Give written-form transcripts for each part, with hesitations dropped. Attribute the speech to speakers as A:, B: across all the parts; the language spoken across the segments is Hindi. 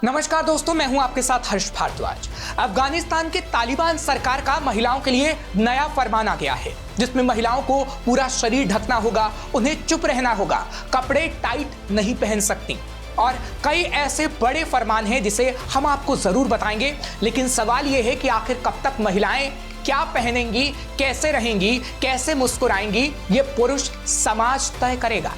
A: नमस्कार दोस्तों, मैं हूं आपके साथ हर्ष भारद्वाज। अफगानिस्तान के तालिबान सरकार का महिलाओं के लिए नया फरमान आ गया है, जिसमें महिलाओं को पूरा शरीर ढकना होगा, उन्हें चुप रहना होगा, कपड़े टाइट नहीं पहन सकती और कई ऐसे बड़े फरमान हैं जिसे हम आपको जरूर बताएंगे। लेकिन सवाल यह है कि आखिर कब तक महिलाएं क्या पहनेंगी, कैसे रहेंगी, कैसे मुस्कुराएंगी, ये पुरुष समाज तय करेगा।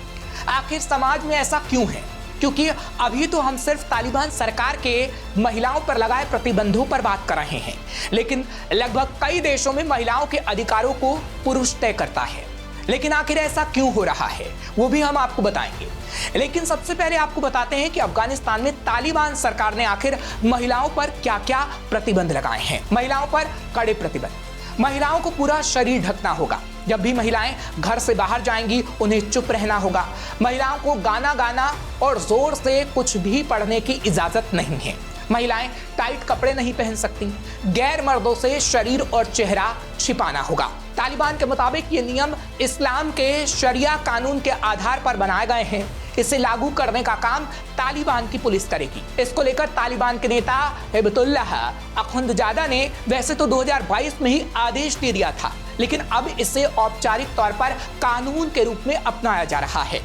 A: आखिर समाज में ऐसा क्यों है? क्योंकि अभी तो हम सिर्फ तालिबान सरकार के महिलाओं पर लगाए प्रतिबंधों पर बात कर रहे हैं, लेकिन लगभग कई देशों में महिलाओं के अधिकारों को पुरुष तय करता है। लेकिन आखिर ऐसा क्यों हो रहा है, वो भी हम आपको बताएंगे। लेकिन सबसे पहले आपको बताते हैं कि अफगानिस्तान में तालिबान सरकार ने आखिर महिलाओं पर क्या क्या प्रतिबंध लगाए हैं। महिलाओं पर कड़े प्रतिबंध। महिलाओं को पूरा शरीर ढकना होगा। जब भी महिलाएं घर से बाहर जाएंगी, उन्हें चुप रहना होगा। महिलाओं को गाना गाना और जोर से कुछ भी पढ़ने की इजाजत नहीं है। महिलाएं टाइट कपड़े नहीं पहन सकती। गैर मर्दों से शरीर और चेहरा छिपाना होगा। तालिबान के मुताबिक ये नियम इस्लाम के शरिया कानून के आधार पर बनाए गए हैं। इसे लागू करने का काम तालिबान की पुलिस करेगी। इसको लेकर तालिबान के नेता हिबतुल्लाह अखुंदजादा ने वैसे तो 2022 में ही आदेश दे दिया था, लेकिन अब इसे औपचारिक तौर पर कानून के रूप में अपनाया जा रहा है।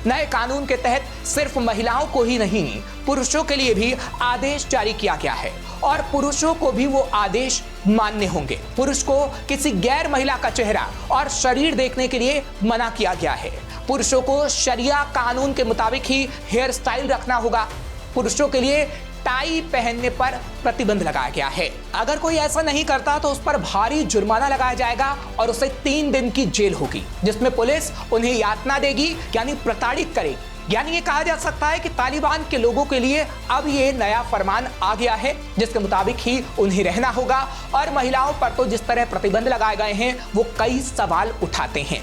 A: नए कानून के तहत सिर्फ महिलाओं को ही नहीं, पुरुषों के लिए भी आदेश जारी किया गया है और पुरुषों को भी वो आदेश मानने होंगे। पुरुष को किसी गैर महिला का चेहरा और शरीर देखने के लिए मना किया गया है। पुरुषों को शरिया कानून के मुताबिक ही हेयर स्टाइल रखना होगा। पुरुषों के लिए टाई पहनने पर प्रतिबंध लगाया गया है। अगर कोई ऐसा नहीं करता तो उस पर भारी जुर्माना लगाया जाएगा और उसे 3 दिन की जेल होगी, जिसमें पुलिस उन्हें यातना देगी, यानी प्रताड़ित करेगी। यानी ये कहा जा सकता है कि तालिबान के लोगों के लिए अब ये नया फरमान आ गया है, जिसके मुताबिक ही उन्हें रहना होगा। और महिलाओं पर तो जिस तरह प्रतिबंध लगाए गए हैं, वो कई सवाल उठाते हैं।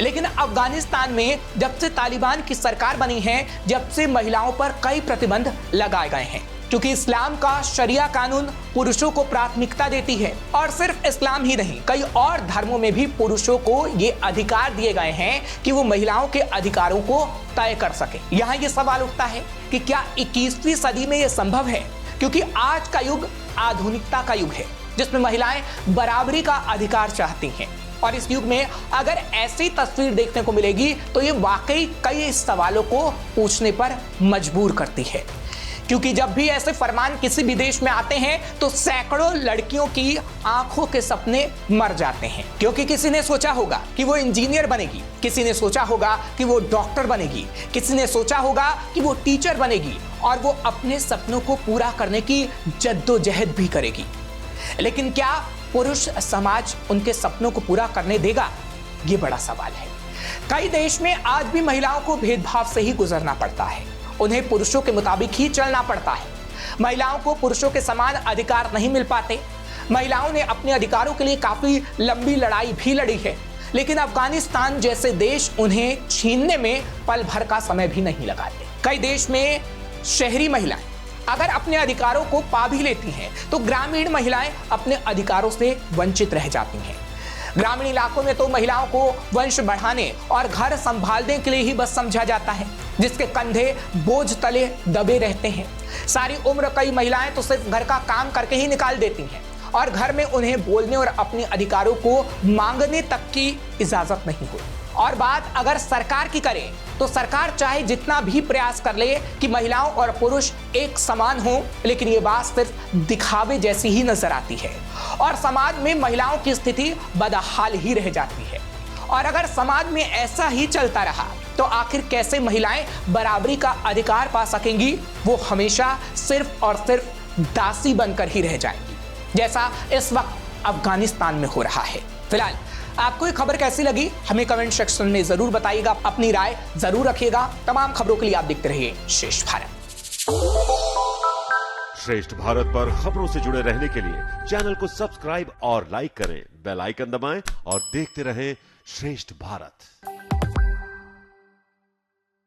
A: लेकिन अफगानिस्तान में जब से तालिबान की सरकार बनी है, जब से महिलाओं पर कई प्रतिबंध लगाए गए हैं, क्योंकि इस्लाम का शरिया कानून पुरुषों को प्राथमिकता देती है। और सिर्फ इस्लाम ही नहीं, कई और धर्मों में भी पुरुषों को ये अधिकार दिए गए हैं कि वो महिलाओं के अधिकारों को तय कर सके। यहाँ ये सवाल उठता है कि क्या 21वीं सदी में ये संभव है? क्योंकि आज का युग आधुनिकता का युग है, जिसमें महिलाएं बराबरी का अधिकार चाहती हैं। और इस युग में अगर ऐसी तस्वीर देखने को मिलेगी तो ये वाकई कई सवालों को पूछने पर मजबूर करती है। क्योंकि जब भी ऐसे फरमान किसी भी देश में आते हैं तो सैकड़ों लड़कियों की आंखों के सपने मर जाते हैं। क्योंकि किसी ने सोचा होगा कि वो इंजीनियर बनेगी, किसी ने सोचा होगा कि वो डॉक्टर बनेगी, किसी ने सोचा होगा कि वो टीचर बनेगी और वो अपने सपनों को पूरा करने की जद्दोजहद भी करेगी। लेकिन क्या पुरुष समाज उनके सपनों को पूरा करने देगा? ये बड़ा सवाल है। कई देश में आज भी महिलाओं को भेदभाव से ही गुजरना पड़ता है। उन्हें पुरुषों के मुताबिक ही चलना पड़ता है। महिलाओं को पुरुषों के समान अधिकार नहीं मिल पाते। महिलाओं ने अपने अधिकारों के लिए काफी लंबी लड़ाई भी लड़ी है, लेकिन अफगानिस्तान जैसे देश उन्हें छीनने में पल भर का समय भी नहीं लगाते। कई देश में शहरी महिलाएं अगर अपने अधिकारों को पा भी लेती हैं तो ग्रामीण महिलाएं अपने अधिकारों से वंचित रह जाती हैं। ग्रामीण इलाकों में तो महिलाओं को वंश बढ़ाने और घर संभालने के लिए ही बस समझा जाता है, जिसके कंधे बोझ तले दबे रहते हैं। सारी उम्र कई महिलाएं तो सिर्फ घर का काम करके ही निकाल देती हैं और घर में उन्हें बोलने और अपने अधिकारों को मांगने तक की इजाजत नहीं होती। और बात अगर सरकार की करें तो सरकार चाहे जितना भी प्रयास कर ले कि महिलाओं और पुरुष एक समान हों, लेकिन ये बात सिर्फ दिखावे जैसी ही नजर आती है और समाज में महिलाओं की स्थिति बदहाल ही रह जाती है। और अगर समाज में ऐसा ही चलता रहा तो आखिर कैसे महिलाएं बराबरी का अधिकार पा सकेंगी? वो हमेशा सिर्फ और सिर्फ दासी बनकर ही रह जाएंगी, जैसा इस वक्त अफगानिस्तान में हो रहा है। फिलहाल आपको ये खबर कैसी लगी हमें कमेंट सेक्शन में जरूर बताइएगा। अपनी राय जरूर रखिएगा। तमाम खबरों के लिए आप देखते रहिए श्रेष्ठ भारत।
B: श्रेष्ठ भारत पर खबरों से जुड़े रहने के लिए चैनल को सब्सक्राइब और लाइक करें, बेल आइकन दबाएं और देखते रहें श्रेष्ठ भारत।